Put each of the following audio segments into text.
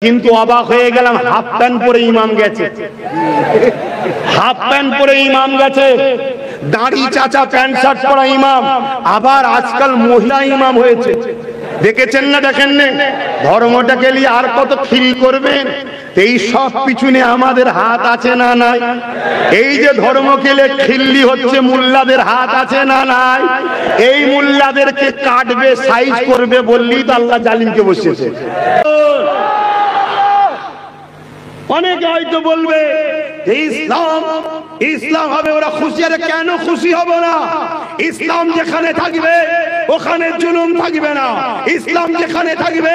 কিন্তু অবাক হয়ে গেলাম, হাফ প্যান্ট পরে ইমাম গেছে, হাফ প্যান্ট পরে ইমাম গেছে, দাড়ি চাচা প্যান্ট শার্ট পরা ইমাম। আবার আজকাল মহিলা ইমাম হয়েছে, দেখেছেন না দেখেন না? ধর্মটাকে নিয়ে আর কত খিল করবেন? এই সব পিছনে আমাদের হাত আছে না নাই? এই যে ধর্মকে নিয়ে খিল্লি হচ্ছে, মোল্লাদের হাত আছে না নাই? এই মোল্লাদেরকে কাটবে, সাইজ করবে বললেই তো আল্লাহ জালিমকে বসিয়েছে। অনেকে হয়তো বলবে ইসলাম ইসলাম হবে, ওরা খুশি। আরে কেন খুশি হব না? ইসলাম যেখানে থাকবে ওখানে জুলুম থাকবে না। ইসলাম যেখানে থাকবে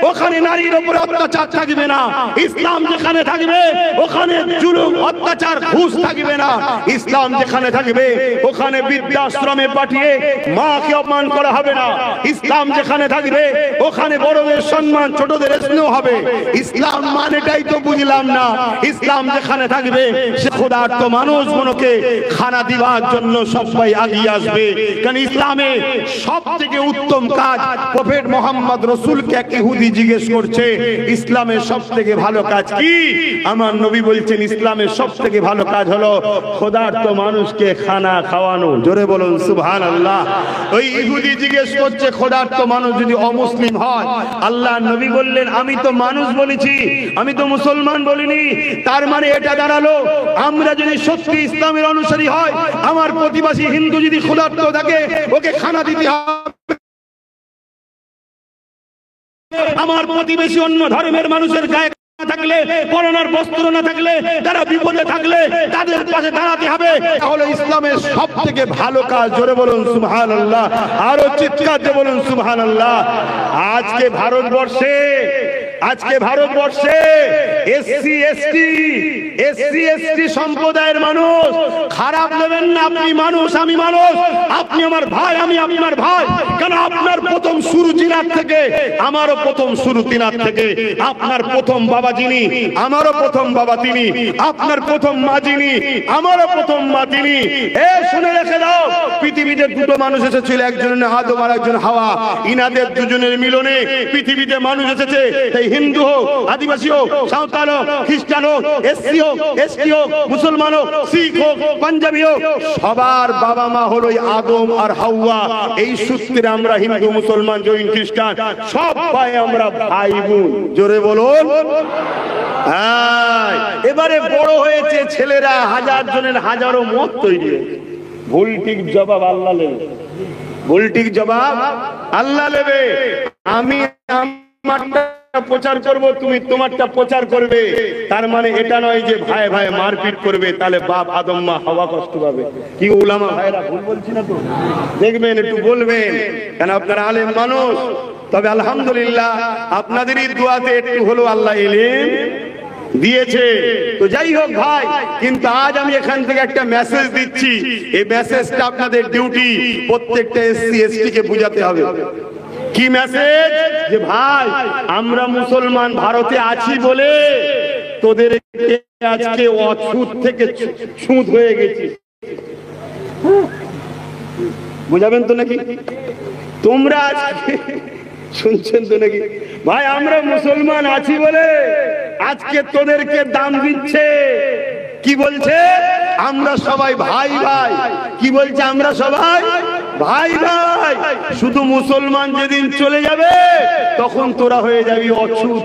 ওখানে নারীর উপর অত্যাচার থাকবে না। ইসলাম যেখানে থাকবে ওখানে জুলুম অত্যাচার ঘুষ থাকবে না। ইসলাম যেখানে থাকবে ওখানে বৃদ্ধাশ্রমে পাঠিয়ে মাকে অপমান করা হবে না। ইসলাম যেখানে থাকবে ওখানে বড়দের সম্মান, ছোটদের স্নেহ হবে। ইসলাম মানেটাই তো বুঝলাম না। ইসলাম যেখানে থাকবে সে ক্ষুধার্ত মানুষগুলোকে খানা দিবার জন্য সবাই আগিয়ে আসবে। কারণ ইসলামে সব থেকে উত্তম কাজ, প্রফেট মোহাম্মদ রসুলকে এক ইহুদি জিজ্ঞেস করছে ইসলামের সব থেকে ভালো কাজ কি? আমার নবী বলছেন ইসলামের সব থেকে ভালো কাজ হলো ক্ষুধার্ত মানুষকে খানা খাওয়ানো। জোরে বলুন সুবহানাল্লাহ। ওই ইহুদি জিজ্ঞেস করছে ক্ষুধার্ত মানুষ যদি অমুসলিম হয়, আল্লাহ নবী বললেন আমি তো মানুষ বলেছি, আমি তো মুসলমান বলিনি। তার মানে এটা দাঁড়ালো আমরা যদি সত্যি ইসলামের অনুসারী হয়, আমার প্রতিবেশী হিন্দু যদি ক্ষুধার্ত থাকে ওকে খানা দিতে হবে। আমার প্রতিবেশী অন্য ধর্মের মানুষের গায়ে থাকলে, পরনার বস্ত্র না থাকলে, তারা বিপদে থাকলে তাদের পাশে দাঁড়াতে হবে। তাহলে ইসলামের সব থেকে ভালো কাজ। জোরে বলুন সুবহানাল্লাহ, আরো চিৎকার দিয়ে বলুন সুবহানাল্লাহ। আজকে ভারতবর্ষে এসসি এসটি সম্প্রদায়ের মানুষ, খারাপ নেবেন না। আপনি মানুষ, আমি মানুষ, আপনি আমার ভাই, আমি আপনার ভাই। কেন? আপনার প্রথম শুরু জিনাত থেকে, আমারও প্রথম শুরু তিনাত থেকে। আপনার প্রথম বাবা যিনি, আমারও প্রথম বাবা তিনি। আপনার প্রথম মা যিনি, আমারও প্রথম মা তিনি। শুনে রেখে দাও, পৃথিবীতে দুটো মানুষ এসেছিল, একজন আদম আর একজন হাওয়া। ইনাদের দুজনের মিলনে পৃথিবীতে মানুষ এসেছে। তাই হিন্দু হোক, আদিবাসী হোক, সাঁওতাল হোক, খ্রিস্টান হোক, এসসি হোক, এসটি হোক, মুসলমান হোক, শিখ হোক, পাঞ্জাবি হোক, সবার বাবা মা হলো আদম আর হাওয়া। এই সূত্রে আমরা হিন্দু, মুসলমান, জৈন, খ্রিস্টান সবাই আমরা ভাই বোন। জোরে বলুন। এবারে বড় হয়েছে ছেলেরা, হাজার জনের হাজারো মত তৈরি। ভুল ঠিক জবাব আল্লাহ নেবে, ভুল ঠিক জবাব আল্লাহ নেবে। আমি আমারটা প্রচার করব, তুমি তোমারটা প্রচার করবে। তার মানে এটা নয় যে ভাই ভাই মারপিট করবে, তাহলে বাপ আদম মা হাওয়া কষ্ট পাবে। কি উলামা ভাইরা ভুল বলছি না তো? দেখবেন, একটু বলবেন, কেন আপনারা আলেম মানুষ। তবে আলহামদুলিল্লাহ আপনাদেরই দোয়াতে একটু হলো আল্লাহ ইলম দিয়েছে। তো যাই হোক ভাই, কিন্তু আজ আমি এখান থেকে একটা মেসেজ দিচ্ছি। এই মেসেজটা আপনাদের ডিউটি, প্রত্যেকটা এসসি এসটি কে বুঝাতে হবে। কি মেসেজ? যে ভাই আমরা মুসলমান ভারতে আছি বলে তোদের আজকে অছুত থেকে ছুঁত হয়ে গেছি। বুঝাবেন তো নাকি? তোমরা শুনছেন তো নাকি? ভাই আমরা মুসলমান আছি বলে আজকে তোদেরকে দাম দিচ্ছে। কি বলছে? আমরা সবাই ভাই ভাই। কি বলছে? আমরা সবাই ভাই ভাই। শুধু মুসলমান যেদিন চলে যাবে তখন তোরা হয়ে যাবি অছুত।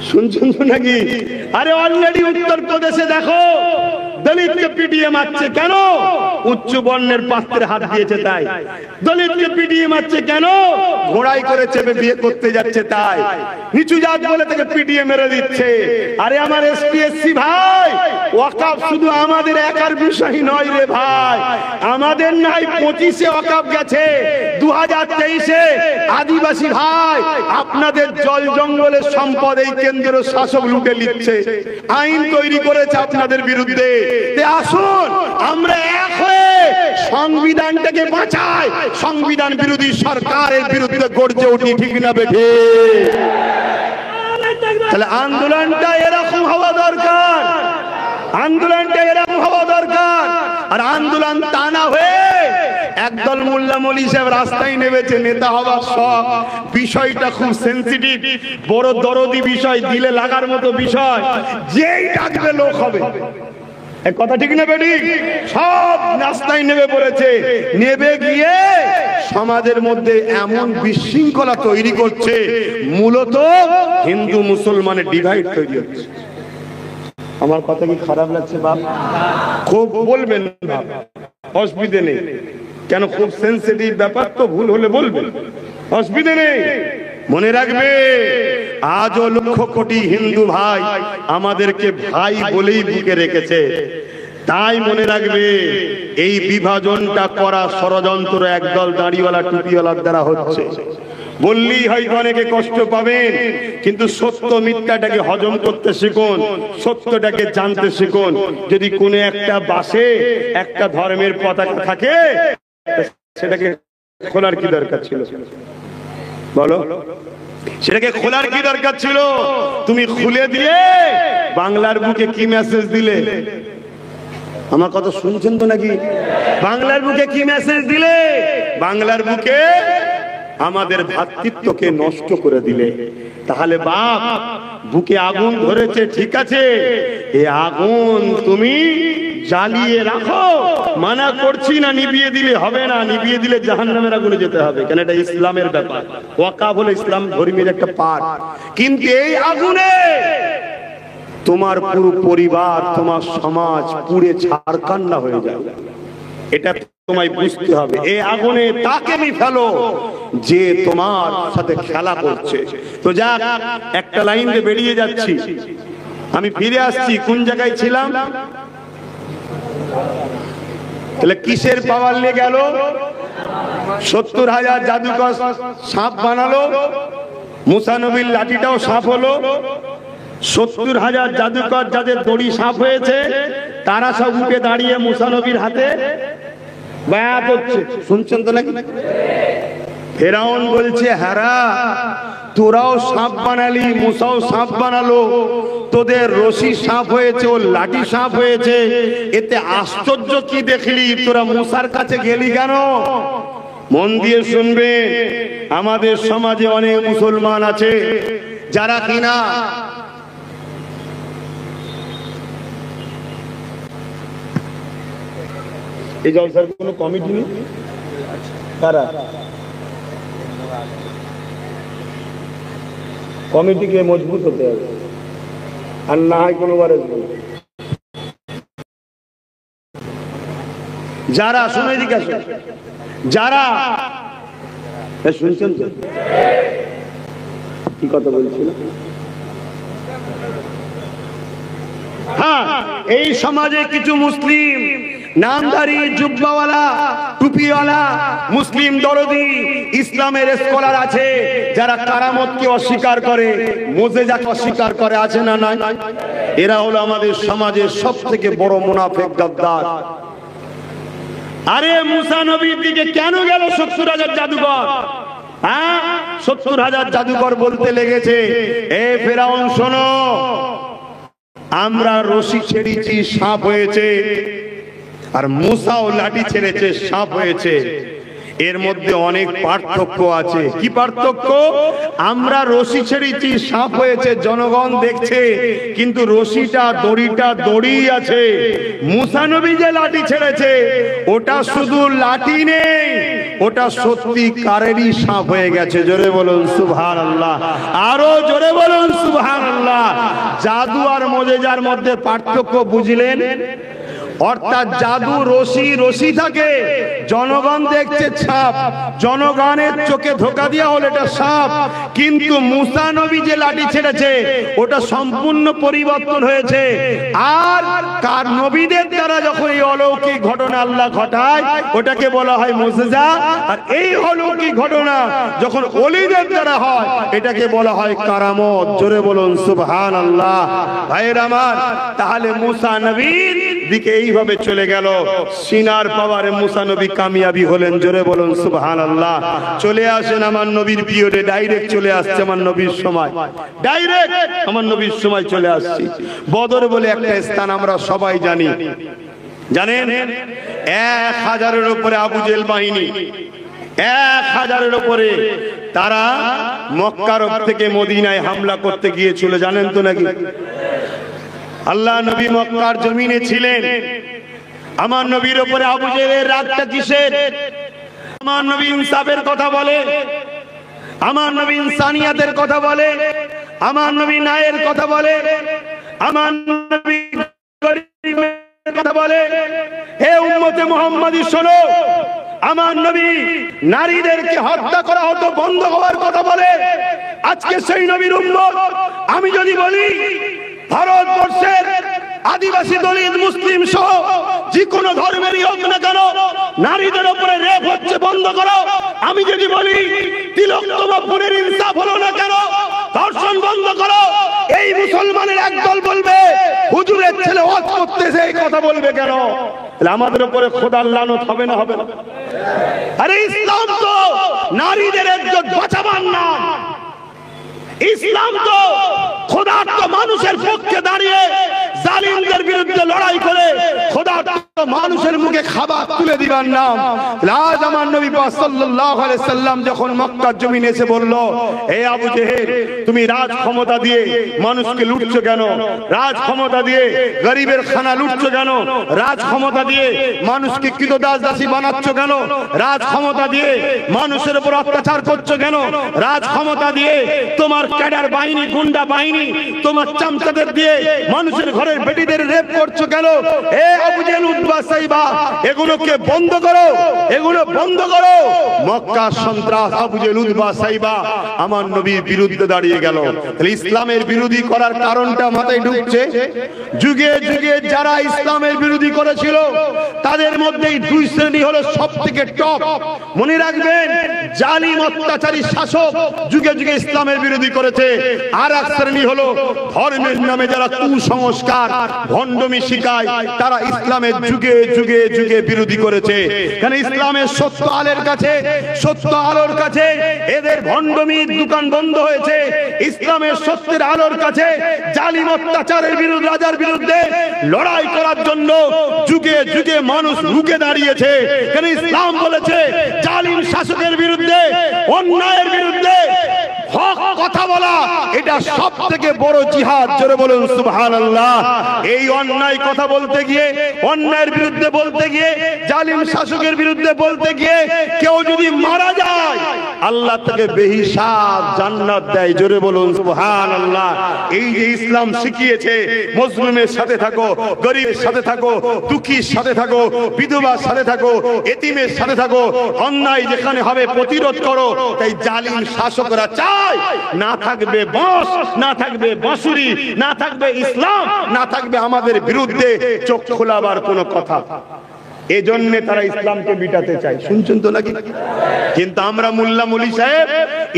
শুনছেন তো নাকি? আরে অলরেডি উত্তরপ্রদেশে দেখো দলিতকে পিটিয়ে মারছে। কেন? উচ্চ বর্ণের পাত্রে হাত দিয়েছে তাই। দলিতকে পিটিয়ে মারছে কেন? ঘোড়াই করে চেপে বিয়ে করতে যাচ্ছে তাই। নিচু জাত বলে তাকে পিটিয়ে মেরে দিচ্ছে। আরে আমার এসপি এসসি ভাই, ওয়াকফ শুধু আমাদের একার বিষয় নয় রে ভাই। আমাদের নাই 25-এ ওয়াকফ গেছে, 2023-এ আদিবাসী ভাই আপনাদের জল জঙ্গলের সম্পদ এই কেন্দ্রের শাসক লুটে নিচ্ছে। আইন তৈরি করেছে আপনাদের বিরুদ্ধে। আসুন আমরা এক হয়ে সংবিধানটাকে বাঁচাই, সংবিধান বিরোধী সরকারের বিরুদ্ধে গর্জে উঠি। ঠিক না বেঠে? তাহলে আন্দোলনটা এরকম হওয়া দরকার, আন্দোলনটা এরকম হওয়া দরকার। আর আন্দোলন তা না হয়ে একদল মোল্লা মৌলী সাহেব রাস্তায় নেমেছে নেতা হবার শখ। বিষয়টা খুব সেন্সিটিভ, বড় দরদি বিষয়, দিলে লাগার মতো বিষয়। যেই ডাকবে লোক হবে, এক কথা ঠিক না বেটি? সব রাস্তায় নেমে পড়েছে। নেমে গিয়ে সমাজের মধ্যে এমন বিশৃঙ্খলা তৈরি করছে, মূলত হিন্দু মুসলমানের ডিভাইড তৈরি হচ্ছে। আমার কথা কি খারাপ লাগছে বাপ? খুব বলবেন বাপ, অসুবিধে নেই। কেন, খুব সেন্সিটিভ ব্যাপার তো, ভুল হলে বলবেন, অসুবিধে নেই। মনে রাখবে, আজও লক্ষ কোটি হিন্দু ভাই আমাদেরকে ভাই বলেই বুকে রেখেছে। তাই মনে রাখবে, এই বিভাজনটা করা ষড়যন্ত্র একদল দাড়িওয়ালা টুপিওয়ালার দ্বারা হচ্ছে। বললেই হয়তো অনেকে কষ্ট পাবেন, কিন্তু সত্য মিথ্যাটাকে হজম করতে শিখুন, সত্যটাকে জানতে শিখুন। যদি কোনো একটা বাসে একটা ধর্মের পতাকা থাকে, সেটাকে খোলার কি দরকার ছিল? বলো, সেটাকে খোলার কি দরকার ছিল? তুমি খুলে দিয়ে বাংলার বুকে কি মেসেজ দিলে? আমার কথা শুনছেন তো নাকি? বাংলার বুকে কি মেসেজ দিলে? বাংলার বুকে আমাদের ভ্রাতৃত্বকে নষ্ট করে দিলে। তাহলে বাপ, বুকে আগুন ধরেছে, ঠিক আছে, এই আগুন তুমি জ্বালিয়ে রাখো, মানা করছি না, নিভিয়ে দিলে হবে না। নিভিয়ে দিলে জাহান্নামের আগুনে যেতে হবে, কেন এটা ইসলামের ব্যাপার। ওয়াকাফ হলো ইসলাম ধর্মের একটা পার্ট। কিন্তু এই আগুনে তোমার পুরো পরিবার, তোমার সমাজ পুড়ে ছারখান্ডা হয়ে যাবে, এটা তোমায় বুঝতে হবে। এই আগুনে তাকে আমি ফেলো যে তোমার সাথে খেলা করছে। তো যাক, একটা লাইন দিয়ে বেরিয়ে যাচ্ছি, আমি ফিরে আসছি। কোন জায়গায় ছিলাম? তাহলে কিসের পাওয়ার নিয়ে গেল? 70,000 জাদুকর সাপ বানালো, মুসা নবীর লাঠিটাও সাপ হলো। 70,000 জাদুকর যাদের দড়ি সাপ হয়েছে, তারা সব উঠে দাঁড়িয়ে মুসা নবীর হাতে বায়াত হচ্ছে। শুনছেন তো নাকি? ফেরাউন বলছে, হারা তোরাও সাপ বানালি, মুসাও সাপ বানালো, তোদের রশি সাপ হয়েছে, ও লাঠি সাপ হয়েছে, এতে আশ্চর্য কি দেখলি? তোরা মুসার কাছে গেলি কেন? মন দিয়ে শুনবে, আমাদের সমাজে অনেক মুসলমান আছে যারা কিনা এই জলসার কোনো কমিটি নেই। কারা কমিটিকে মজবুত হতে হবে, আর না হয় কোনোবারে যারা শুনে জিজ্ঞাসা, যারা শুনছেন তো কি কথা বলছিল? হ্যাঁ, এই সমাজে কিছু মুসলিম নামধারী, জুব্বাওয়ালা, টুপিওয়ালা, মুসলিম দরদি, ইসলামের স্কলার আছে যারা কারামতকে অস্বীকার করে, মুজিজাকে অস্বীকার করে, আছে না নাই? এরা হলো আমাদের সমাজের সবথেকে বড় মুনাফিক, গাদ্দার। আরে মুসা নবীর দিকে কেন গেল 70,000 জাদুকর? হ্যাঁ, 70,000 জাদুকর বলতে লেগেছে, এ ফেরাউন শোনো, আমরা রশি ছেড়েছি, সাপ হয়েছে, আর মুসাও লাঠি ছেড়েছে, সাপ হয়েছে। এর মধ্যে অনেক পার্থক্য আছে। কি পার্থক্য? আমরা রশি ছেড়েছি, সাপ হয়েছে, জনগণ দেখছে, কিন্তু রশিটা, দড়িটা দড়ি আছে। মুসা নবী যে লাঠি ছেড়েছে, ওটা শুধু লাঠি নেই, ওটা সত্যিকারেরই সাপ হয়ে গেছে। জোরে বলুন সুবহানাল্লাহ, আরো জোরে বলুন সুবহানাল্লাহ। জাদু আর মুজিজার মধ্যে পার্থক্য বুঝলেন? অর্থাৎ জাদু রশি, রশি থাকে, জনগণ দেখছে সাপ, জনগণের চোখে ধোকা দিয়া হলো এটা সাপ। কিন্তু মুসা নবী যে লাঠি ছেড়েছে, ওটা সম্পূর্ণ পরিবর্তন হয়েছে। আর কার নবীদের দ্বারা যখন এই অলৌকিক ঘটনা আল্লাহ ঘটায়, ওটাকে বলা হয় মুজিজা। আর এই অলৌকিক ঘটনা যখন ওলিদের দ্বারা হয়, এটাকে বলা হয় কারামত। জোরে বলুন সুবহানাল্লাহ। ভাইয়ের আমার, তাহলে মুসা নবীর দিকে এইভাবে চলে গেল, সিনার পাওয়ারে মুসা নবী কামিয়াবি হলেন। জোরে বলুন সুবহানাল্লাহ। চলে আসেন আমার নবীর পিরিয়ডে, ডাইরেক্ট চলে আসছে আমার নবীর সময়, ডাইরেক্ট আমার নবীর সময় চলে আসছি। বদর বলে একটা স্থান আমরা সবাই জানি, জানেন 1000-এর উপরে আবু জেহেল বাহিনী, 1000-এর উপরে তারা মক্কার থেকে মদিনায় হামলা করতে গিয়েছিল, জানেন তো নাকি? আল্লাহ নবী মক্কার জমিনে ছিলেন, আমার নবীর উপরে আবু জেহেলের রাগটা কিসের? আমার নবী ইনসাফের কথা বলে, আমার নবী ইনসানিয়াতের কথা বলে, আমার নবী ন্যায়ের কথা বলে, আমার নবী গরিবের কথা বলে। হে উম্মতে মুহাম্মাদি শোনো, আমার নবী নারীদেরকে হত্যা করা হতো বন্ধ হওয়ার কথা বলে। আজকে সেই নবীর উম্মত আমি যদি বলি ভারতবর্ষের আদিবাসী, দলিত, মুসলিম সহ যে কোনো ধর্মেরই হোক না কেন নারীদের উপরে রেপ হচ্ছে বন্ধ করো, আমি যদি বলি তিলোত্তমা পুরের ইনসাফ হলো না কেন, ধর্ষণ বন্ধ করো, এই মুসলমানের একদল বলবে হুজুরের ছেলে ওয়াজ করতেছে, এই কথা বলবে কেন? আমাদের উপরে খোদার লানত হবে না? হবে না? আরে ইসলাম তো নারীদের ইজ্জত বাঁচাবার নাম, ইসলাম তো খোদার তো মানুষের পক্ষে দাঁড়িয়ে জালিমদের বিরুদ্ধে লড়াই করে খোদার তো মানুষের মুখে খাবার তুলে দিবার নাম। আজ আমার নবী পাক সাল্লাল্লাহু আলাইহি সাল্লাম যখন মক্কার জমিনে এসে বলল, হে আবু জেহেল, তুমি রাজ ক্ষমতা দিয়ে মানুষকে লুটছো কেন? রাজ ক্ষমতা দিয়ে গরিবের খানা লুটছো কেন? রাজ ক্ষমতা দিয়ে মানুষকে কৃতদাস দাসী বানাচ্ছ কেন? রাজ ক্ষমতা দিয়ে মানুষের উপর অত্যাচার করছো কেন? রাজ ক্ষমতা দিয়ে তোমার ক্যাডার বাহিনী, গুন্ডা বাহিনী, তোমার চামচাদের দিয়ে মানুষের ঘরের বেটিদের রেপ করছো কেন? এ আবু জেহেল, উতবা, সাইবা, এগুলোকে বন্ধ করো, এগুলো বন্ধ করো। মক্কা সন্ত্রাস আবু জেহেল, উতবা, সাইবা আমার নবীর বিরুদ্ধে দাঁড়িয়ে গেল। তাহলে ইসলামের বিরোধী করার কারণটা মাথায় ঢুকছে। যুগে যুগে যারা ইসলামের বিরোধী করেছিল তাদের মধ্যেই দুই শ্রেণী হলো সবথেকে টপ। মনে রাখবেন, জালিম অত্যাচারী শাসক যুগে যুগে ইসলামের বিরোধী করেছে। আর এক শ্রেণী হলো ধর্মের নামে যারা কুসংস্কার ভণ্ডমি শিখায়, তারা ইসলামের যুগে যুগে যুগে বিরোধী করেছে। কারণ ইসলামের সত্য আলের কাছে, সত্য আলোর কাছে এদের ভণ্ডমির দোকান বন্ধ হয়েছে। ইসলামের সত্যের আলোর কাছে জালিম অত্যাচারের বিরুদ্ধে, রাজার বিরুদ্ধে লড়াই করার জন্য যুগে যুগে মানুষ রুখে দাঁড়িয়েছে। কারণ ইসলাম বলেছে জালিম শাসকের বিরুদ্ধে, অন্যায়ের বিরুদ্ধে হক কথা বলা এটা সব থেকে বড় জিহাদ। জোরে বলুন সুবহানাল্লাহ। এই অন্যায় কথা বলতে গিয়ে, অন্যায়ের বিরুদ্ধে বলতে গিয়ে, জালিম শাসকের বিরুদ্ধে বলতে গিয়ে কেউ যদি মারা যায় আল্লাহ তাকে বেহিসাব জান্নাত দেয়। জোরে বলুন সুবহানাল্লাহ। এই যে ইসলাম শিখিয়েছে মজলুমের সাথে থাকো, গরিবের সাথে থাকো, দুঃখীর সাথে থাকো, বিধবার সাথে থাকো, এতিমের সাথে থাকো, অন্যায় যেখানে হবে প্রতিরোধ করো। তাই জালিম শাসকরা চায় না থাকবে বস, না থাকবে বাঁশুরি, না থাকবে ইসলাম, না থাকবে আমাদের বিরুদ্ধে চোখ খোলাবার কোনো কথা। এজন্য তারা ইসলামকে মিটাতে চায়। শুনছেন তো নাকি? কিন্তু আমরা মোল্লা মৌলী সাহেব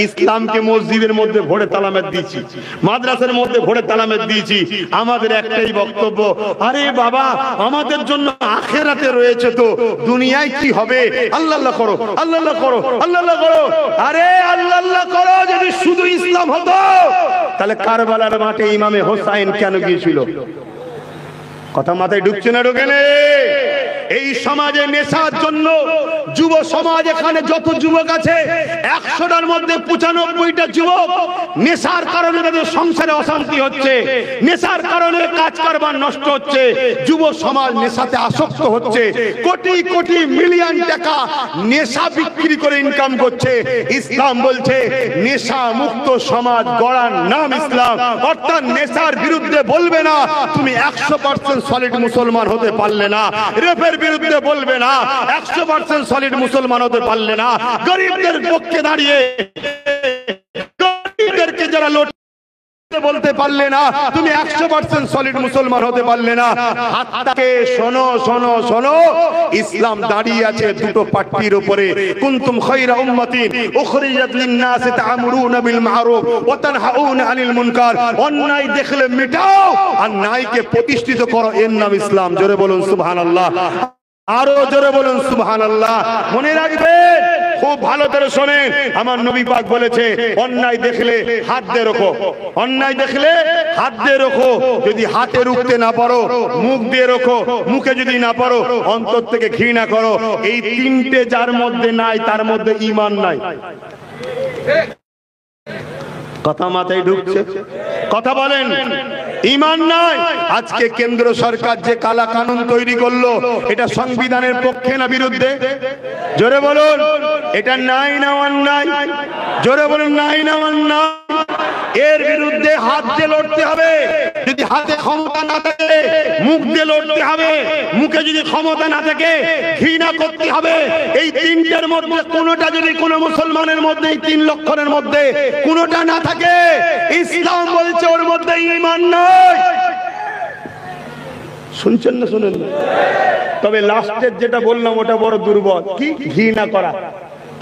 ইসলামকে মসজিদের মধ্যে ভরে তালামেদ দিয়েছি, মাদ্রাসার মধ্যে ভরে তালামেদ দিয়েছি। আমাদের একটাই বক্তব্য, আরে বাবা আমাদের জন্য আখিরাতে রয়েছে, তো দুনিয়ায় কি হবে? আল্লাহ আল্লাহ করো, আল্লাহ আল্লাহ করো, আল্লাহ আল্লাহ করো। আরে আল্লাহ আল্লাহ করো যদি শুধু ইসলাম হতো তাহলে কারবালার মাঠে ইমামে হোসাইন কেন গিয়েছিল? কথা মাথায় ঢুকছে না? ঢোকে না? এই সমাজে নেশার জন্য যুব সমাজ, এখানে যত যুবক আছে 100টার মধ্যে 95টা যুবক নেশার কারণে তাদের সংসারে অশান্তি হচ্ছে, নেশার কারণে কাজ কারবার নষ্ট হচ্ছে, যুব সমাজ নেশাতে আসক্ত হচ্ছে, কোটি কোটি মিলিয়ন টাকা নেশা বিক্রি করে ইনকাম করছে। ইসলাম বলছে নেশা মুক্ত সমাজ গড়ার নাম ইসলাম। অর্থাৎ নেশার বিরুদ্ধে বলবে না তুমি 100% সলিড মুসলমান হতে পারলে না, রেপের বিরুদ্ধে বলবে না 100% সলিড মুসলমান হতে পারলে না, গরিবদের পক্ষে দাঁড়িয়ে গরিবদেরকে যারা বলতে পারলে না তুমি 100% সলিড মুসলমান হতে পারলে না। হাতটাকে শোনো শোনো শোনো, ইসলাম দাঁড়িয়ে আছে দুটো পাট্টির উপরে। কুনতুম খায়রা উম্মাতিন উখরিজাত লিন-নাসি তা'মুরুনা বিল মা'রুফ ওয়া তানহাউনা আনিল মুনকার। অন্যায় দেখলে মিটাও আর ন্যায়কে প্রতিষ্ঠিত করো, এর নাম ইসলাম। জোরে বলুন সুবহানাল্লাহ, আরো জোরে বলুন সুবহানাল্লাহ। মনে রাখবেন, খুব ভালো করে শোনেন, আমার নবী পাক বলেছে অন্যায় দেখলে হাত দিয়ে রোখো, অন্যায় দেখলে হাত দিয়ে রোখো, যদি হাতে রুখতে না পারো মুখ দিয়ে রোখো, মুখে যদি না পারো অন্তর থেকে ঘৃণা করো। এই তিনটে যার মধ্যে নাই তার মধ্যে ঈমান নাই। কথা মাথায় ঢুকছে? কথা বলেন, ঈমান নাই। আজকে কেন্দ্র সরকার যে কালা কানুন তৈরি করলো, এটা সংবিধানের পক্ষে না বিরুদ্ধে? জোরে বলুন, এটা নাই না অন্যায়? জোরে বলুন, নাই না অন্যায়? এর বিরুদ্ধে হাত দিয়ে লড়তে হবে। যদি হাতে ক্ষমতা না থাকে মুখ দিয়ে লড়তে হবে, মুখে যদি ক্ষমতা না থাকে ঘৃণা করতে হবে। এই তিনটার মধ্যে কোনোটা যদি কোনো মুসলমানের মধ্যে, এই 3 লক্ষণের মধ্যে কোনোটা না থাকে, ইসলাম বলছে ওর মধ্যে ঈমান নাই। শুনছেন না? শুনেন না? তবে লাস্টের যেটা বললাম ওটা বড় দুর্বল। কি? ঘৃণা করা।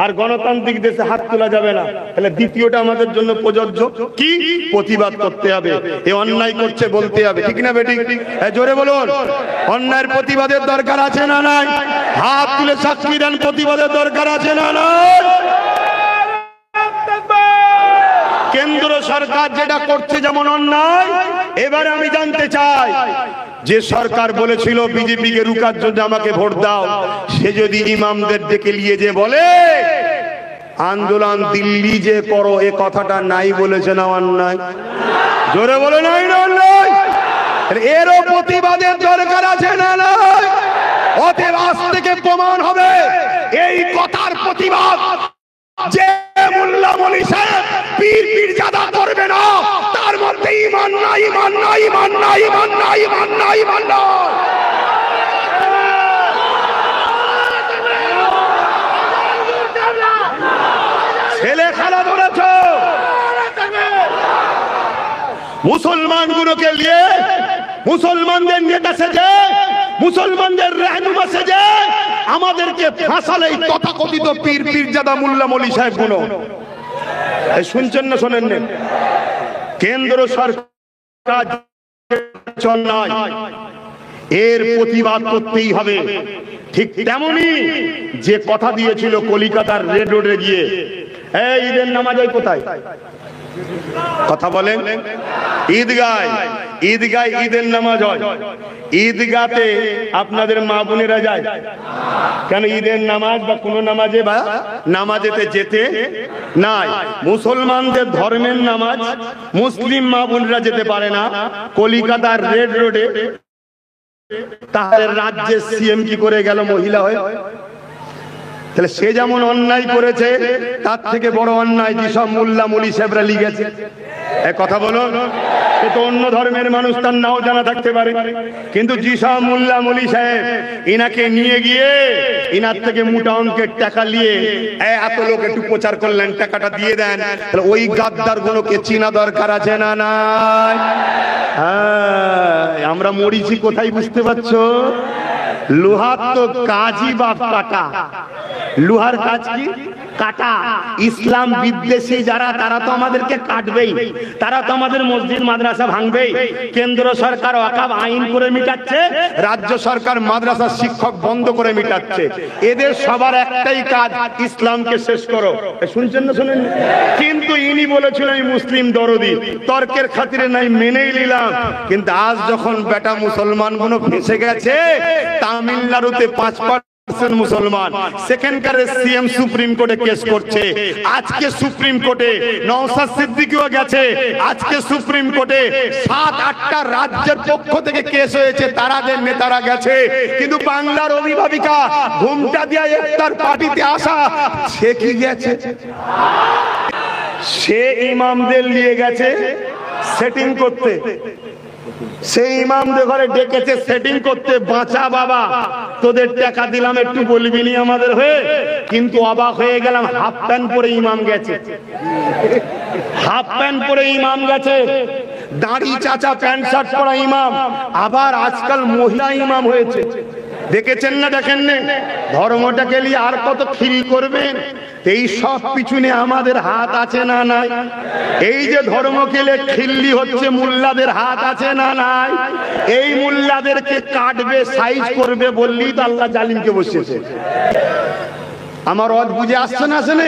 আর গণতান্ত্রিক দেশে হাত তোলা যাবে না। তাহলে দ্বিতীয়টা আমাদের জন্য প্রযোজ্য। কি? প্রতিবাদ করতে হবে। এই অন্যায় করছে বলতে হবে, ঠিক না বেটি? জোরে বলুন, অন্যায়ের প্রতিবাদের দরকার আছে না নাই? হাত তুলে সাক্ষী দেন, প্রতিবাদের দরকার আছে না নাই? কেন্দ্র সরকার যেটা করছে যেমন অন্যায়, এবারে আমি জানতে চাই, যে সরকার বলেছিল বিজেপি কে রুকার জন্য আমাকে ভোট দাও, সে যদি ইমামদের ডেকে নিয়ে যে বলে আন্দোলন দিল্লি যে করো, এ কথাটা নাই বলেছে না অন্যায়? জোরে বলে নাই না অন্যায়? এরও প্রতিবাদের দরকার আছে না নাই? অতএব আজ থেকে প্রমাণ হবে এই কথার প্রতিবাদ যে মোল্লা মলি সাহেব পীর পীরজাদা করবে না, তার মধ্যে ঈমান নাই, ঈমান নাই, ঈমান নাই, ঈমান নাই, ঈমান নাই, ঈমান নাই। ছেলে খেলা ধরেছ মুসলমানগুলোকে নিয়ে, মুসলমানদের নেতা সেজে, মুসলমানদের রাহনুমা সেজে আমাদেরকে ফাঁসালে এই তথাকথিত পীর পীরজাদা মোল্লা মলি সাহেব গুলো। শুনছেন না? শোনেন না? কেন্দ্র সরকার এর প্রতিবাদ করতেই হবে। ঠিক তেমনি যে কথা দিয়েছিল কলিকাতার রেড রোডে গিয়ে, এই ঈদের নামাজ হয় কোথায়? কথা বলেন। ঈদগায়, ঈদগায় ঈদের নামাজ হয়। ঈদগাতে আপনাদের মা বোনেরা যায় কেন? ঈদের নামাজ বা কোন নামাজে বা নামাজেতে যেতে নাই। মুসলমানদের ধর্মের নামাজ মুসলিম মা বোনেরা যেতে পারে না। কলিকাতার রেড রোডে তাহলে রাজ্যের সিএম কি করে গেল মহিলা হয়ে? তাহলে সে যেমন অন্যায় করেছে, তার থেকে বড় অন্যায় যেসব মোল্লা মলি সাহেবরা লিখেছে। এক কথা বলো, এ তো অন্য ধর্মের মানুষ, তার নাও জানা থাকতে পারে, কিন্তু যেসব মোল্লা মলি সাহেব ইনাকে নিয়ে গিয়ে ইনার থেকে মোটা অঙ্কের টাকা নিয়ে এত লোক একটু প্রচার করলেন, টাকাটা দিয়ে দেন, তাহলে ওই গাদ্দার গুলোকে চিনা দরকার আছে না নাই? হ্যাঁ, আমরা মরিছি কোথায় বুঝতে পারছো? লোহার তো কাজই বাপ কাটা। লোহার কাজ কি? কাটা। ইসলাম বিদ্বেষী যারা, তারা তো আমাদেরকে কাটবেই, তারা তো আমাদের মসজিদ মাদ্রাসা ভাঙবেই। কেন্দ্র সরকার ওয়াকফ আইন করে মিটাচ্ছে, রাজ্য সরকার মাদ্রাসা শিক্ষক বন্ধ করে মিটাচ্ছে। এদের সবার একটাই কাজ, ইসলামকে শেষ করো। শুনছেন না? শুনেন? কিন্তু ইনি বলেছিলেন আমি মুসলিম দরদি, তর্কের খাতিরে নাই মেনেই নিলাম। কিন্তু আজ যখন বেটা মুসলমান গুলো ফেঁসে গেছে, তামিলনাড়ুতে 5% মুসলমান, সেখানকার সিএম সুপ্রিম কোর্টে কেস করছে। আজকে সুপ্রিম কোর্টে নওশাদ সিদ্দিকীও গেছে। আজকে সুপ্রিম কোর্টে 7-8টা রাজ্যের পক্ষ থেকে কেস হয়েছে, তারাদের নেতারা গেছে। কিন্তু বাংলার অভিভাবিকা ঘুমটা দিয়ে ইফতার পার্টিতে আসা, সে কি গেছে? সে ইমামদের নিয়ে গেছে সেটিং করতে। সেই ইমামদের ঘরে ডেকেছে সেটিং করতে। বাঁচা বাবা, তোদের টাকা দিলাম, একটু বলবি নি আমাদের হয়ে? কিন্তু অবাক হয়ে গেলাম, হাফ প্যান্ট পরে ইমাম গেছে, হাফ প্যান্ট পরে ইমাম গেছে, দাড়ি চাচা প্যান্ট শার্ট পরা ইমাম। আবার আজকাল মহিলা ইমাম হয়েছে। দেখেছেন না? দেখেন না? ধর্মটাকে নিয়ে আর কত খিল করবেন? এই সব পিছনে আমাদের হাত আছে না নাই? এই যে ধর্মকে নিয়ে খিল্লি হচ্ছে, মোল্লাদের হাত আছে না নাই? এই মোল্লাদেরকে কাটবে, সাইজ করবে বললেই তো আল্লাহ জালিমকে বসিয়েছে। আমার রদ বুঝে আসছে না? আসলে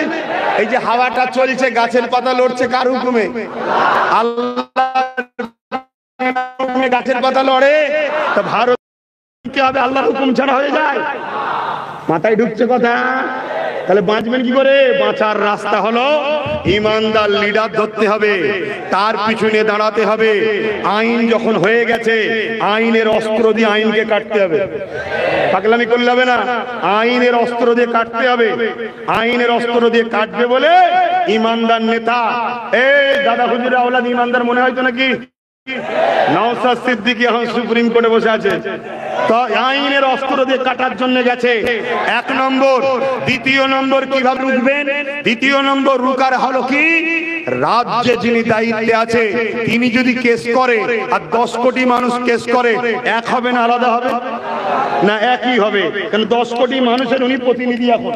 এই যে হাওয়াটা চলছে, গাছের পাতা লড়ছে, কার হুকুমে? আল্লাহ সঙ্গে গাছের পাতা লড়ে, তো ভারত কি হবে? আল্লাহর হুকুম ছাড়া হয়ে যায়? মাথায় ঢুকছে কথা? তাহলে বাঁচবেন কি করে? বাঁচার রাস্তা হলো ইমানদার লিডার ধরতে হবে, তার পিছনে দাঁড়াতে হবে। আইন যখন হয়ে গেছে, আইনের অস্ত্র দিয়ে আইনকে কাটতে হবে। পাগলামি করলে হবে না, আইনের অস্ত্র দিয়ে কাটতে হবে। আইনের অস্ত্র দিয়ে কাটবে বলে ইমানদার নেতা, এই দাদা হুজুর আওলাদ ইমানদার মনে হয়তো নাকি? নওশাদ সিদ্দিকী এখন সুপ্রিম কোর্টে বসে আছে, তো আইনের অস্ত্র দিয়ে কাটার জন্য গেছে। এক নম্বর। দ্বিতীয় নম্বর কিভাবে রুখবেন? দ্বিতীয় নম্বর রুকার হলো কি, রাজ্যে যিনি দায়িত্বে আছে তিনি যদি কেস করে আর 10 কোটি মানুষ কেস করে, এক হবে না আলাদা হবে? না একই হবে, কারণ 10 কোটি মানুষের উনি প্রতিনিধি। এখন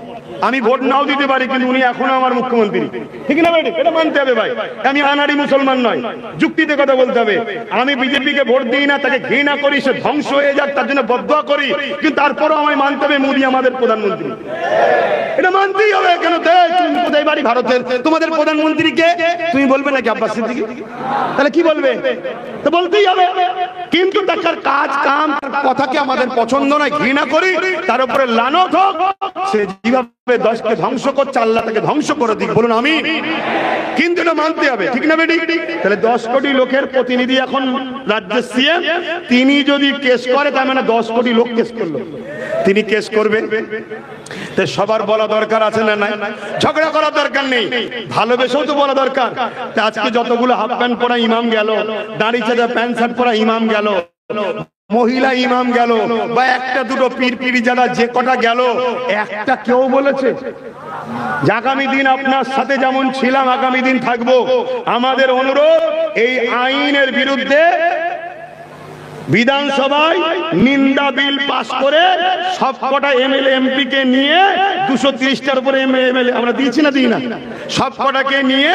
আমি ভোট নাও দিতে পারি, কিন্তু উনি এখনো আমার মুখ্যমন্ত্রী, ঠিক না ভাই? এটা মানতে হবে ভাই। আমি আনাড়ি মুসলমান নয়, যুক্তিতে কথা বলতে হবে। আমি বিজেপিকে ভোট দিই না, তাকে ঘৃণা করি, সে ধ্বংস হয়ে যাক তার জন্য বদদোয়া করি, কিন্তু তারপরও আমায় মানতে হবে মোদী আমাদের প্রধানমন্ত্রী। এটা মানতেই হবে। কেন? তুমি কোথায় বাড়ি? ভারতের। তোমাদের প্রধানমন্ত্রীকে তুমি বলবে নাকি আব্বাস সিদ্দিকী? তাহলে কি বলবে? তো বলতেই হবে। কিন্তু তার কাজ কাম কথাকে আমাদের পছন্দ নয়, ঘৃণা করি, তার উপরে লানত হোক। সে যেভাবে দেশকে ধ্বংস করছে, আল্লাহ তাকে ধ্বংস করে দিক, বলুন আমিন। কিন্তু এটা মানতে হবে, ঠিক না বেটি? তাহলে 10 কোটি লোকের প্রতিনিধি এখন রাজ্যের সিএম, তিনি যদি কেস করে, তার মানে 10 কোটি লোক কেস করলো, তিনি কেস করবে। তো সবার বলা দরকার আছে না নাই? ঝগড়া করার দরকার নেই, ভালোবেসেও তো বলা দরকার। আজকে যতগুলো হাফ প্যান্ট পরা ইমাম গেল, দাড়ি চাঁদা প্যান্ট শার্ট পরা ইমাম গেল, মহিলা ইমাম গেল, বা একটা দুটো পীর পীরজাদা যে কটা গেল, একটা কেউ বলেছে আগামী দিন আপনার সাথে যেমন ছিলাম আগামী দিন থাকবো? আমাদের অনুরোধ, এই আইনের বিরুদ্ধে বিধানসভায় নিন্দা বিল পাস করে সবকটা এমএলএ এমপি কে নিয়ে 230টার উপরে এমএলএ আমরা দিয়েছি না, দিই না, সবকটাকে নিয়ে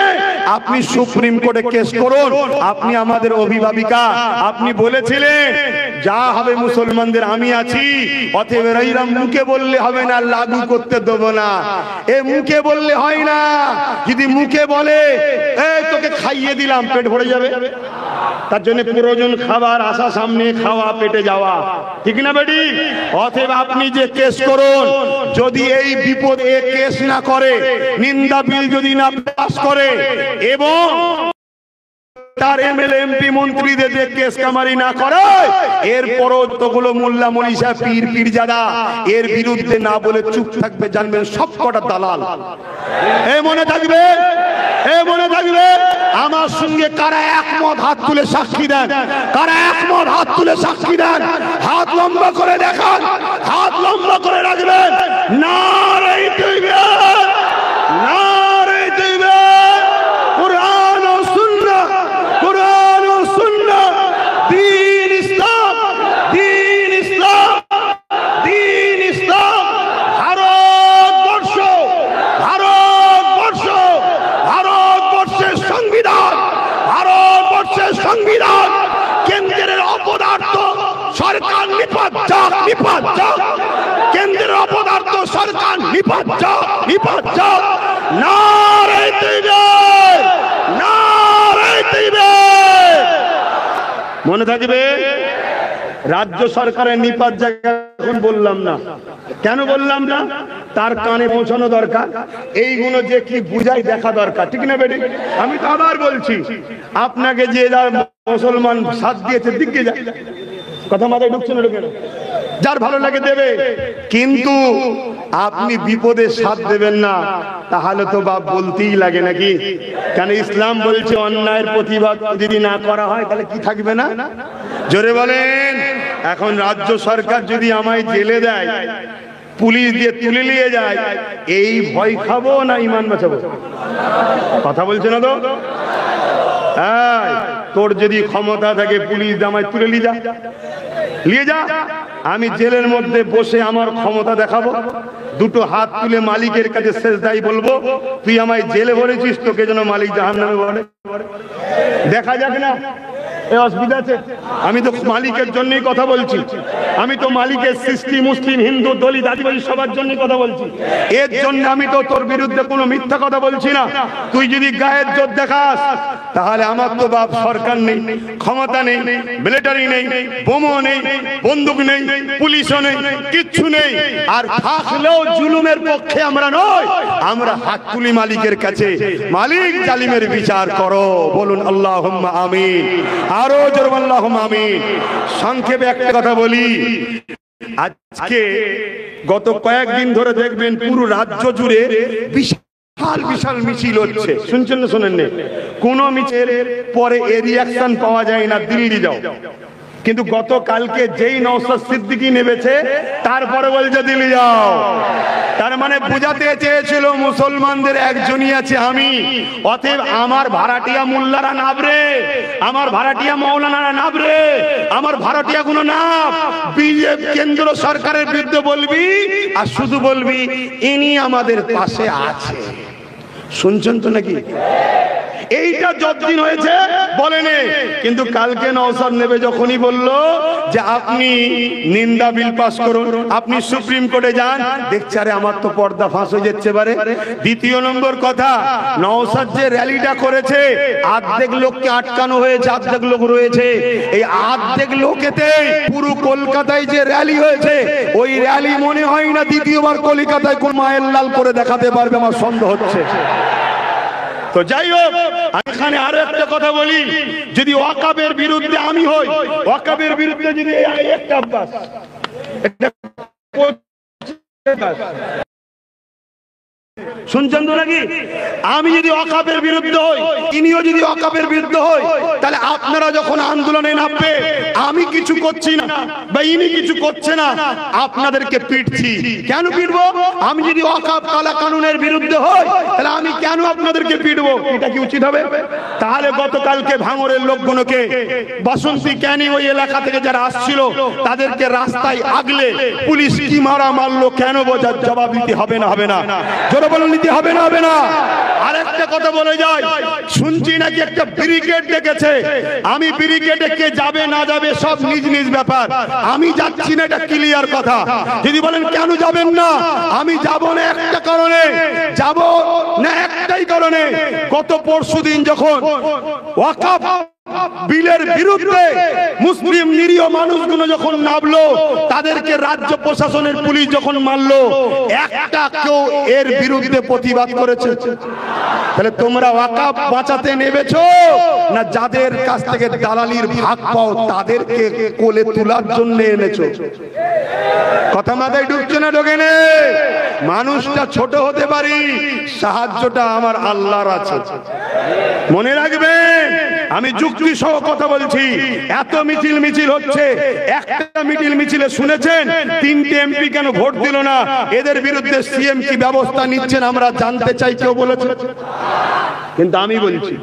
আপনি সুপ্রিম কোর্টে কেস করুন। আপনি আমাদের অভিভাবিকা, আপনি বলেছিলেন যা হবে মুসলমানদের আমি আছি, অতএব এরা মুখে বললে হবে না, লাগু করতে দেবো না। এ মুখে বললে হয় না। যদি মুখে বলে এই তোকে খাইয়ে দিলাম, পেট ভরে যাবে। তার জন্য প্রয়োজন খাবার আসা, সামনে খাওয়া, পেটে যাওয়া, ঠিক না বেটি? অতএব আপনি যে কেস করুন, যদি এই বিপদ এ কেস না করে, নিন্দা বিল যদি না পাস করে, এবং তার এমএলএ এমপি মন্ত্রীদের যে কেস কামারি না করে, এরপরও তোগুলো মোল্লা মনীষা পীর পীরজাদা এর বিরুদ্ধে না বলে চুপ থাকবে, জানবেন সবকটা দালাল। এ মনে থাকবে, এ মনে থাকবে। আমার সঙ্গে কারা একমত হাত তুলে সাক্ষী দেন? কারা একমত হাত তুলে সাক্ষী দেন? হাত লম্বা করে দেখান, হাত লম্বা করে রাখবেন। নারে তাকবীর, নারে তাকবীর। কুরআন ও সুন্নাহ, কুরআন ও সুন্নাহ, দ্বীন ইসলাম, দ্বীন ইসলাম, দ্বীন ইসলাম। ভারতবর্ষ, ভারতবর্ষ, ভারতবর্ষের সংবিধান, ভারতবর্ষের সংবিধান। কেন্দ্রের অপদার্থ সরকার নিপাত যাক, নিপাত যাক। কেন্দ্রের অপদার্থ সরকার নিপাত যাক, নিপাত যাক। নারে তাকবীর, নারে তাকবীর। মনে থাকবে, রাজ্য সরকারের নিপাত জায়গা এখন বললাম না। কেন বললাম না? তার কানে পৌঁছানো দরকার। এইগুলো যে কি বুঝাই দেখা দরকার, ঠিক না বেটি? আমি তো আবার বলছি, আপনাকে যে মুসলমান সাথ দিয়েছে দিকে যায়, কথা মাথায় ঢুকছে না? ঢুকে না? যার ভালো লাগে দেবে, কিন্তু আপনি বিপদে সাথ দেবেন না, তাহলে তো বাপ বলতেই লাগে নাকি? কেন ইসলাম বলছে অন্যায়ের প্রতিবাদ যদি না করা হয় তাহলে কি থাকবে না? জোরে বলেন। এখন রাজ্য সরকার যদি আমায় জেলে দেয়, পুলিশ দিয়ে তুলে নিয়ে যায়, এই ভয় খাবো না ইমান বাঁচাবো? কথা বলছে না তো? তোর যদি ক্ষমতা থাকে পুলিশ আমায় তুলে নিয়ে যা, নিয়ে যা। আমি জেলের মধ্যে বসে আমার ক্ষমতা দেখাবো, দুটো হাত তুলে মালিকের কাছে সেজদাই বলবো তুই আমায় জেলে ভরেছিস, তোকে যেন মালিক জাহান্নামে ভরে? দেখা যাক না, এই অসুবিধা আছে? আমি তো মালিকের জন্যই কথা বলছি, আমি তো মালিকের সৃষ্টি, মুসলিম, হিন্দু, দলিত, আদিবাসী সবার জন্যই কথা বলছি। এর জন্য আমি তো তোর বিরুদ্ধে কোনো মিথ্যা কথা বলছি না। তুই যদি গায়ের জোর দেখাস তাহলে আমার তো বাপ সরকার নেই, ক্ষমতা নেই, মিলিটারি নেই, বোমা নেই, বন্দুক নেই, পুলিশও নেই, কিচ্ছু নেই। আর থাকলেও জুলুমের পক্ষে আমরা নয়, আমরা হাত তুলি মালিকের কাছে, মালিক জালিমের বিচার করো। বলুন আল্লাহুম্মা আমিন, আরো জোরে আল্লাহুম্মা আমিন। সংক্ষেপে একটা কথা বলি, আজকে গত কয়েকদিন ধরে দেখবেন পুরো রাজ্য জুড়ে বিশাল বিশাল মিছিল হচ্ছে, শুনছেন না শোনেন না? কোন মিছিলের পরে এ রিঅ্যাকশন পাওয়া যায় না, দিল্লি যাও। কিন্তু গতকালকে যেই নওশাদ সিদ্দিকী নেমেছে তারপরে বলছে দিল্লি যাও। তার মানে বোঝাতে চেয়েছিল মুসলমানদের একজনই আছে আমি, অতএব আমার ভাড়াটিয়া মোল্লারা নাবরে, আমার ভাড়াটিয়া মৌলানারা নাবরে, আমার ভাড়াটিয়া গুলো নাব, বিজেপি কেন্দ্র সরকারের বিরুদ্ধে বলবি আর শুধু বলবি ইনি আমাদের পাশে আছে। শুনছেন তো নাকি? এইটা যতদিন হয়েছে বলেনি, কিন্তু কালকে নওশাদ নেবে যখনই বলল যে আপনি নিন্দা বিল পাস করুন, আপনি সুপ্রিম কোর্টে যান, দেখছে আরে আমার তো পর্দা ফাঁস হয়ে যাচ্ছে পারে। দ্বিতীয় নম্বর কথা, নওশাদ যে র্যালিটা করেছে অর্ধেক লোককে আটকানো হয়েছে, অর্ধেক লোক রয়েছে। এই অর্ধেক লোকেতে পুরো কলকাতায় যে র্যালি হয়েছে ওই র্যালি মনে হয় না দ্বিতীয়বার কলকাতায় কোন মায়ের লাল করে দেখাতে পারবে, আমার সন্দেহ হচ্ছে। তো যাই হোক, এখানে আরো একটা কথা বলি, যদি ওয়াকাবের বিরুদ্ধে আমি হই, ওয়াকাবের বিরুদ্ধে যদি একটা শুনছেন তো নাকি? আমি যদি ওয়াকাবের বিরুদ্ধে হই, ইনিও যদি ওয়াকাবের বিরুদ্ধে হই, তাহলে আপনারা যখন আন্দোলনে নামবে আমি কিছু করছি না বা ইনি কিছু করছে না, আপনাদেরকে পিটছি। কেন পিটবো? আমি যদি ওয়াকাব কালা কানুনের বিরুদ্ধে হই তাহলে আমি কেন আপনাদেরকে পিটবো? এটা কি উচিত হবে? তাহলে গতকালকে ভাঙড়ের লোকগুলোকে বাসন্তী ক্যানিং ওই এলাকা থেকে যারা আসছিল তাদেরকে রাস্তায় আগলে পুলিশ কি মারা মারলো, কেন বোঝার জবাব দিতে হবে না? হবে না? বলে নিতে হবে না? হবে না? আরেকটা কথা বলে যায়, শুনছি নাকি একটা ব্রিগেড ডেকেছে। আমি ব্রিগেডে কে যাবে না যাবে সব নিজ নিজ ব্যাপার, আমি যাচ্ছি না, এটা ক্লিয়ার কথা। যদি বলেন কেন যাবেন না, আমি যাব না একটা কারণে, যাব না একটাই কারণে, গত পরশুদিন যখন ওয়াকফ বিলের বিরুদ্ধে মুসলিম নিরীহ মানুষগুলো যখন নামলো, তাদেরকে রাজ্য প্রশাসনের পুলিশ যখন মারলো, একটা কেউ এর বিরুদ্ধে প্রতিবাদ করেছে? তাহলে তোমরা ওয়াকফ বাঁচাতে নেমেছো না যাদের কাছ থেকে দালালির ভাগ পাও তাদেরকে কোলে তোলার জন্য এনেছো? কথা মাথায় ঢুকছে না? ঢোকে না? মানুষটা ছোট হতে পারি, সাহায্যটা আমার আল্লাহর আছে, মনে রাখবেন। আমি যুক্তি সহ কথা বলছি। এত মিছিল হচ্ছে, একটা মিছিলে শুনেছেন 3টে এমপি কেন ভোট দিল না? এদের বিরুদ্ধে সিএম কি ব্যবস্থা নিচ্ছেন আমরা জানতে চাই। কেউ বলেছে? কিন্তু আমি বলছি,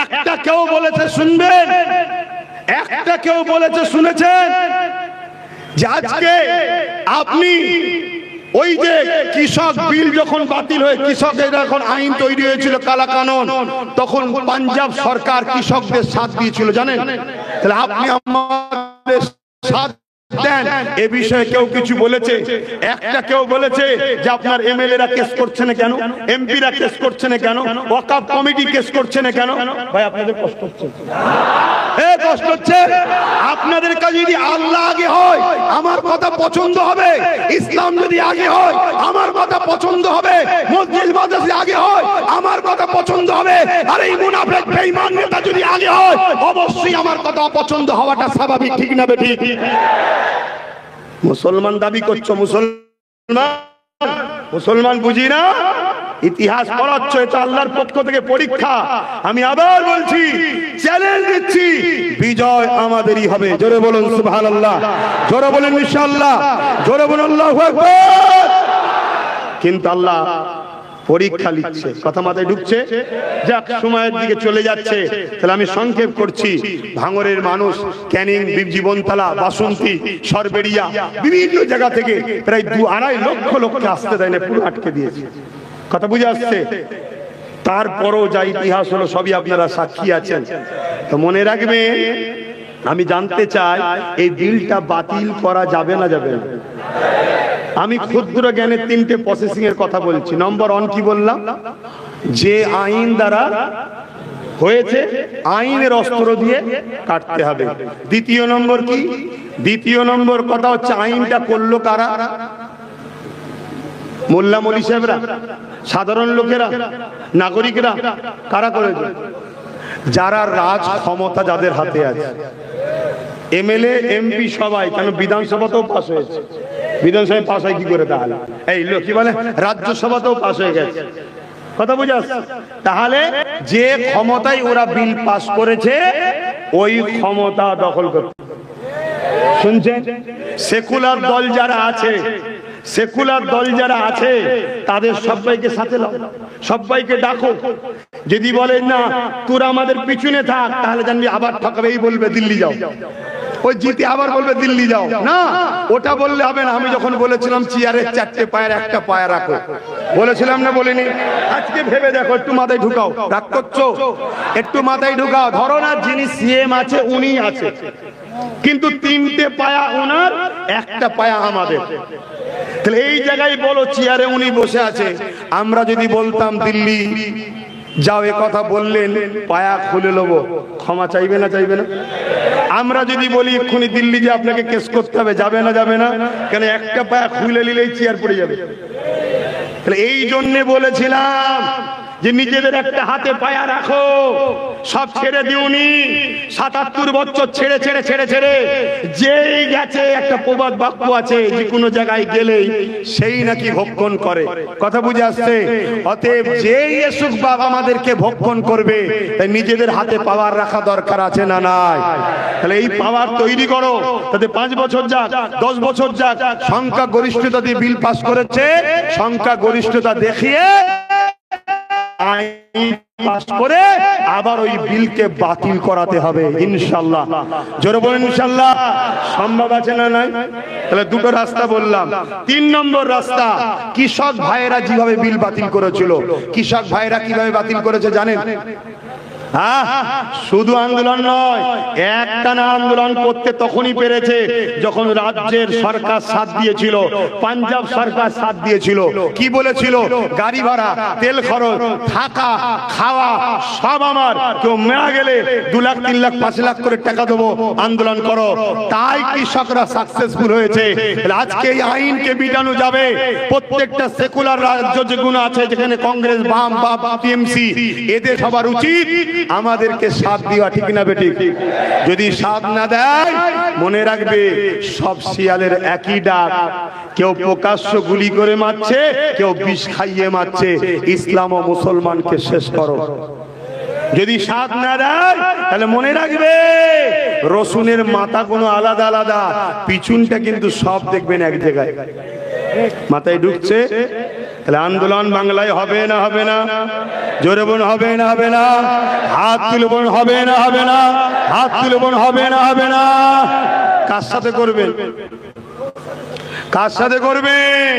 একটা কেউ বলেছে শুনবেন, একটা কেউ বলেছে শুনেছেন যে আজকে আপনি ওই যে কৃষক বিল যখন বাতিল হয়ে কৃষকের যখন আইন তৈরি হয়েছিল কালা কানুন, তখন পাঞ্জাব সরকার কৃষকদের সাথ দিয়েছিল, জানেন? তাহলে আপনি আমাদের সাথ দেন, এ বিষয়ে কেউ কিছু বলেছে? একটা কেউ বলেছে যে আপনার এমএলএরা কেস করছে না কেন, এমপিরা কেস করছে না কেন, ওয়াকফ কমিটি কেস করছে না কেন? ভাই আপনাদের কষ্ট হচ্ছে, কষ্ট হচ্ছে। আপনাদের কাছে যদি আল্লাহ আগে হয় আমার কথা পছন্দ হবে, ইসলাম যদি আগে হয় আমার কথা পছন্দ হবে, মসজিদ মাদ্রাসা আগে হয় আমার কথা পছন্দ হবে, আর এই মুনাফিক বেঈমান নেতা যদি আগে হয় অবশ্যই আমার কথা অপছন্দ হওয়াটা স্বাভাবিক, ঠিক না বেঠিক? মুসলমান দাবি করছো, মুসলমান বুঝি না, ইতিহাস পড়াচ্ছ, এটা আল্লাহর পক্ষ থেকে পরীক্ষা। আমি আবার বলছি, চ্যালেঞ্জ দিচ্ছি, বিজয় আমাদেরই হবে। জোরে বলুন সুবহানাল্লাহ, জোরে বলুন ইনশাআল্লাহ, জোরে বলুন আল্লাহু আকবার। কিন্তু আল্লাহ পরীক্ষা নিচ্ছে। কথা মাথায় ঢুকছে? যাক, সময়ের দিকে চলে যাচ্ছে, তাহলে আমি সংক্ষেপ করছি। ভাঙড়ের মানুষ ক্যানিং, জীবনতলা, বাসন্তী, সরবেড়িয়া বিভিন্ন জায়গা থেকে প্রায় 2-2.5 লক্ষ লোককে আসতে দেয় না, পুরো আটকে দিয়েছে। কথা বুঝে আসছে? তারপরও যা ইতিহাস হলো সবই আপনারা সাক্ষী আছেন। তো মনে রাখবে, আমি জানতে চাই এই বিলটা বাতিল করা যাবে না যাবে না? আমি ক্ষুদ্র জ্ঞানের 3টে প্রসেসিং এর কথা বলছি। নম্বর 1 কি বললাম? যে আইন দ্বারা হয়েছে আইনের অস্ত্র দিয়ে কাটতে হবে। দ্বিতীয় নম্বর কি? দ্বিতীয় নম্বর কথা হচ্ছে আইনটা করলো কারা? মোল্লা মলি সাহেবরা, সাধারণ লোকেরা, নাগরিকরা? কারা করেছে? যারা রাজ ক্ষমতা যাদের হাতে আছে, এমএলএ, এমপি সবাই। কেন বিধানসভাতেও পাস হয়েছে। বিধানসভায় পাস হয় কি করে তাহলে? এই লোক কি বলে রাজ্যসভাতেও পাস হয়ে গেছে। কথা বুঝে আসছে? তাহলে যে ক্ষমতায় ওরা বিল পাস করেছে ওই ক্ষমতা দখল করতে। শুনছেন? সেকুলার দল যারা আছে, সেকুলার দল যারা আছে তাদের সবাইকে সাথে নাও, সবাইকে ডাকো। যদি বলেন না তোরা আমাদের পিছনে থাক, তাহলে জানবি আবার ঠকাবে, এই বলবে দিল্লি যাও। ওই জিতে আবার বলবে দিল্লি যাও। না, ওটা বললে হবে না। আমি যখন বলেছিলাম চেয়ারের 4টে পায়ের 1টা পায়া রাখো, বলেছিলাম না বলিনি? আজকে ভেবে দেখো, একটু মাথায় ঢুকাও। রাগ করছো? একটু মাথায় ঢুকাও। ধরো না যিনি সিএম আছে উনি আছে, কিন্তু 3টে পায়া ওনার, 1টা পায়া আমাদের। তাহলে এই জায়গায় বলো চেয়ারে উনি বসে আছে, আমরা যদি বলতাম দিল্লি যাও, এ কথা বললেন, পায়া খুলে নেবো, ক্ষমা চাইবে না চাইবে না? আমরা যদি বলি এক্ষুনি দিল্লি যে আপনাকে কেস করতে হবে, যাবে না যাবে না? কেন? 1টা পায়া খুলে নিলেই চেয়ার পড়ে যাবে। তাহলে এই জন্যে বলেছিলাম যে নিজেদের একটা হাতে পায়া রাখো। সব ছেড়ে দিওনি। 77 বছর ছেড়ে ছেড়ে ছেড়ে ছেড়ে যেই গেছে, একটা প্রবাদ বাক্য আছে, যে কোনো জায়গায় গেলেই সেই নাকি ভক্ষণ করে। কথা বুঝে আসছে? অতএব যেই এসুক বাপ আমাদেরকে ভক্ষণ করবে, তাই নিজেদের হাতে পাওয়ার রাখা দরকার আছে না নাই? তাহলে এই পাওয়ার তৈরি করো, তাতে 5 বছর যাক, 10 বছর যাক, সংখ্যা গরিষ্ঠতা দিয়ে বিল পাস করেছে, সংখ্যা গরিষ্ঠতা দেখিয়ে আইন পাস করে আবার ওই বিলকে বাতিল করাতে হবে ইনশাআল্লাহ। জোরে বলেন ইনশাআল্লাহ। সম্ভব আছে না নাই? তাহলে দুটো রাস্তা বললাম। 3 নম্বর রাস্তা, কৃষক ভাইয়েরা যেভাবে বিল বাতিল করেছিল। কৃষক ভাইয়েরা কিভাবে বাতিল করেছে জানেন? শুধু আন্দোলন নয়, একটানা আন্দোলন করতে তখনই পেরেছে যখন রাজ্যের সরকার সাথ দিয়েছিল, পাঞ্জাব সরকার সাথ দিয়েছিল। কি বলেছিল? গাড়ি ভাড়া, তেল খরচ, থাকা, খাওয়া সব আমার, কেউ মারা গেলে 2 লাখ 3 লাখ 5 লাখ করে টাকা দেবো, আন্দোলন করো। তাই কৃষকরা সাকসেসফুল হয়েছে। আজকে এই আইনকে মিটানো যাবে। প্রত্যেকটা সেকুলার রাজ্য যেগুলো আছে, যেখানে কংগ্রেস, বাম বা টিএমসি, এদের সবার উচিত আমাদেরকে সাথ দেওয়া। ঠিক না বেঠিক? যদি সাথ না দেয়, মনে রাখবে সব শিয়ালের একই ডাক। কেউ প্রকাশ্য গুলি করে মারছে, কেউ বিষ খাইয়ে মারছে। ইসলাম ও মুসলমানকে শেষ করো। যদি সাথ না দেয়, তাহলে মনে রাখবে রসুনের মাথা কোনো আলাদা আলাদা, পিছনটা কিন্তু সব দেখবেন এক জায়গায়। মাথায় ঢুকছে? তাহলে আন্দোলন বাংলায় হবে না হবে না? জোরে বলুন, হবে না হবে না? হাত তুলে বলুন, হবে না হবে না? হাত তুলে বলুন, হবে না হবে না? কার সাথে করবেন? কার সাথে করবেন?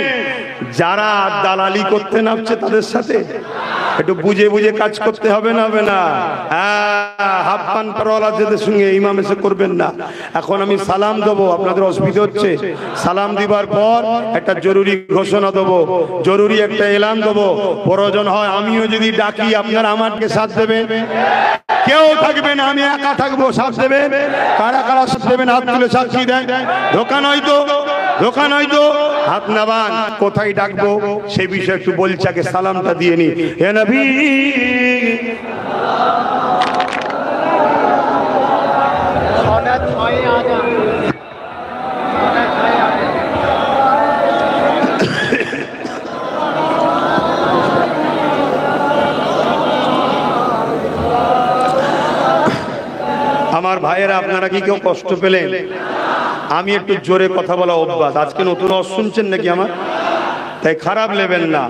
যারা দালালি করতে নামছে তাদের সাথে। একটু বুঝে বুঝে কাজ করতে হবে না হবে না? হাফ পান পরওয়ালাদের সঙ্গে ইমাম এসে করবেন না। এখন আমি সালাম দেবো, আপনাদের অসুবিধা হচ্ছে। সালাম দিবার পর একটা জরুরি ঘোষণা দেবো, জরুরি একটা এলান দেবো। প্রয়োজন হয় আমিও যদি ডাকি, আপনারা আমাকে সাথ দেবেন। কেউ থাকবে না, আমি একা থাকবো, সাথ দেবেন। কারা কারা সাথ দেবেন? হাত তুলে সাক্ষী দেন। ধোকা নয় তো? ধোকা নয় তো? হাত নামান। কোথায় ডাকবো সেই বিষয়ে একটু বলছি, আগে সালামটা দিয়ে নি। হে নবী, আমার ভাইয়েরা, আপনারা কি কেউ কষ্ট পেলেন? আমি একটু জোরে কথা বলা অভ্যাস। আজকে নতুন শুনছেন নাকি আমার? তাই খারাপ নেবেন না।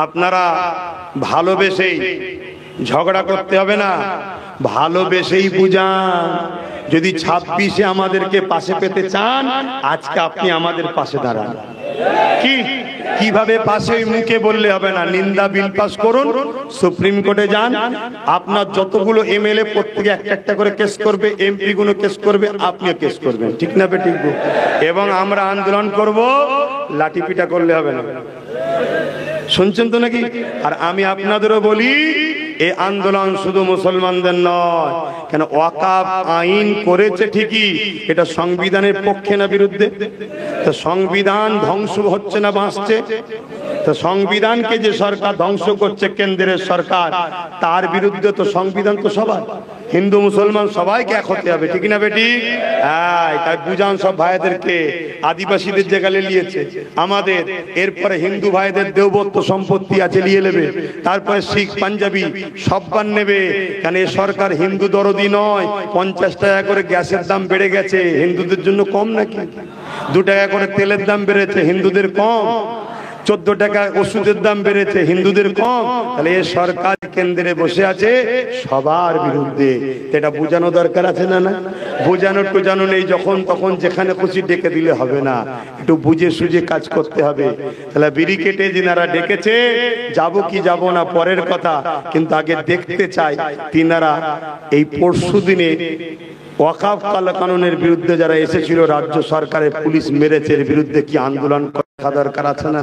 আপনারা ভালোবেসেই, ঝগড়া করতে হবে না, ভালোবেসেই বুঝান। যদি 26-এ আমাদেরকে পাশে পেতে চান, আজকে আপনি আমাদের পাশে দাঁড়ান। কিভাবে পাশে? মুখে বললে হবে না। নিন্দা বিল পাস করুন, সুপ্রিম কোর্টে যান, আপনার যতগুলো এমএলএ প্রত্যেকে একটা একটা করে কেস করবে, এমপি গুলো কেস করবে, আপনিও কেস করবেন, ঠিক না বেঠিক? এবং আমরা আন্দোলন করব, লাঠি পিটা করলে হবে না। শুনছেন তো নাকি? আর আমি আপনাদেরও বলি, এই আন্দোলন শুধু মুসলমানদের নয়। কেন? ওয়াকাফ আইন করেছে ঠিকই, এটা সংবিধানের পক্ষে না বিরুদ্ধে? তো সংবিধান ধ্বংস হচ্ছে না বাঁচছে? তো সংবিধানকে যে সরকার ধ্বংস করছে, কেন্দ্রের সরকার, তার বিরুদ্ধে তো সংবিধান তো সবার, হিন্দু মুসলমান সবাইকে এক হতে হবে, ঠিক না বেটি? হ্যাঁ, তাই বুঝান সব ভাইদেরকে। আদিবাসীদের জায়গায় নিয়েছে আমাদের, এরপরে হিন্দু ভাইদের দেবত্ব সম্পত্তি আছে নিয়ে নেবে, তারপরে শিখ পাঞ্জাবি সব্বান নেবে। কেন? এ সরকার হিন্দু দরদি নয়। 50 টাকা করে গ্যাসের দাম বেড়ে গেছে, হিন্দুদের জন্য কম নাকি? 2 টাকা করে তেলের দাম বেড়েছে, হিন্দুদের কম? 14 টাকা ওষুধের দাম বেড়েছে, হিন্দুদের কম? তাহলে এ সরকার কেন্দ্রে বসে আছে সবার বিরুদ্ধে। এটা বোঝানো দরকার আছে না? না বোঝানো নেই। যখন তখন যেখানে খুশি ডেকে দিলে হবে না, একটু বুঝে সুঝে কাজ করতে হবে। তাহলে বিড়ি কেটে যিনারা ডেকেছে, যাব কি যাব না পরের কথা, কিন্তু আগে দেখতে চাই তিনারা এই পরশু দিনে ওয়াকাফ কানুনের বিরুদ্ধে যারা এসেছিল, রাজ্য সরকারের পুলিশ মেরেছে, এর বিরুদ্ধে কি আন্দোলন করা দরকার আছে না?